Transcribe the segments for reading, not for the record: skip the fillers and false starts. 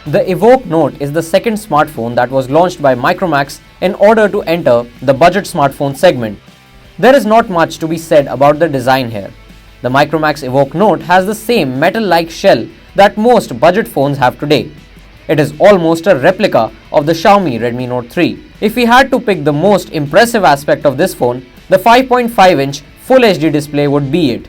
The Evok Note is the second smartphone that was launched by Micromax in order to enter the budget smartphone segment. There is not much to be said about the design here. The Micromax Evok Note has the same metal-like shell that most budget phones have today. It is almost a replica of the Xiaomi Redmi Note 3. If we had to pick the most impressive aspect of this phone, the 5.5-inch Full HD display would be it.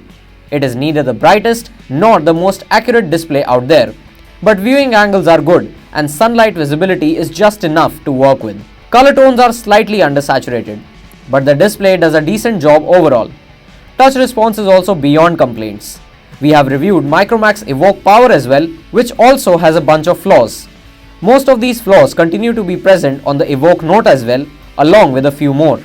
It is neither the brightest nor the most accurate display out there, but viewing angles are good and sunlight visibility is just enough to work with. Color tones are slightly undersaturated, but the display does a decent job overall. Touch response is also beyond complaints. We have reviewed Micromax Evok Power as well, which also has a bunch of flaws. Most of these flaws continue to be present on the Evok Note as well, along with a few more.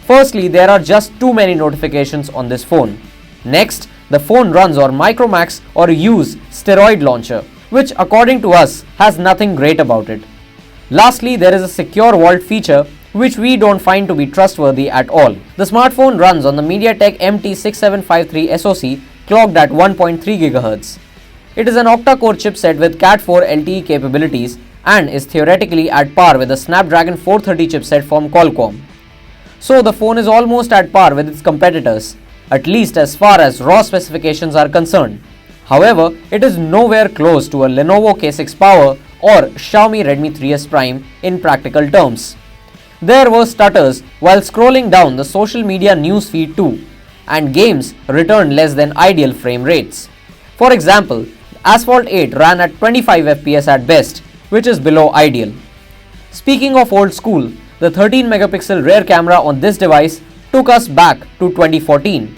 Firstly, there are just too many notifications on this phone. Next, the phone runs on Micromax or use steroid launcher, which according to us has nothing great about it. Lastly, there is a secure vault feature which we don't find to be trustworthy at all. The smartphone runs on the MediaTek MT6753 SoC clocked at 1.3 GHz. It is an octa-core chipset with Cat4 LTE capabilities and is theoretically at par with the Snapdragon 430 chipset from Qualcomm. So the phone is almost at par with its competitors, at least as far as raw specifications are concerned. However, it is nowhere close to a Lenovo K6 Power or Xiaomi Redmi 3S Prime in practical terms. There were stutters while scrolling down the social media news feed too, and games returned less than ideal frame rates. For example, Asphalt 8 ran at 25 FPS at best, which is below ideal. Speaking of old school, the 13-megapixel rear camera on this device took us back to 2014.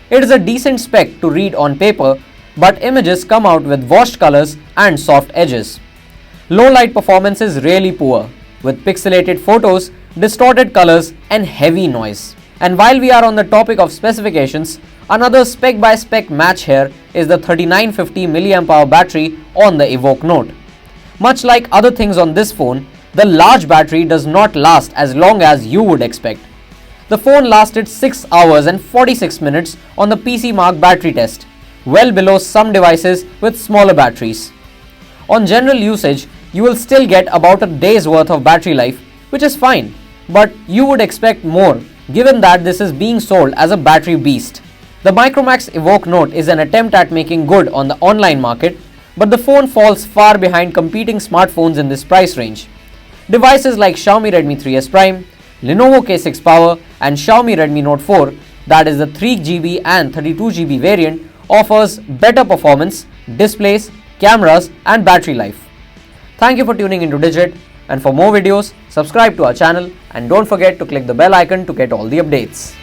It is a decent spec to read on paper, but images come out with washed colors and soft edges. Low light performance is really poor, with pixelated photos, distorted colors and heavy noise. And while we are on the topic of specifications, another spec-by-spec match here is the 3950 mAh battery on the Evok Note. Much like other things on this phone, the large battery does not last as long as you would expect. The phone lasted 6 hours and 46 minutes on the PC Mark battery test, well below some devices with smaller batteries. On general usage, you will still get about a day's worth of battery life, which is fine, but you would expect more given that this is being sold as a battery beast. The Micromax Evok Note is an attempt at making good on the online market, but the phone falls far behind competing smartphones in this price range. Devices like Xiaomi Redmi 3S Prime, Lenovo K6 Power and Xiaomi Redmi Note 4, that is the 3GB and 32GB variant, offers better performance, displays, cameras and battery life. Thank you for tuning into Digit, and for more videos, subscribe to our channel and don't forget to click the bell icon to get all the updates.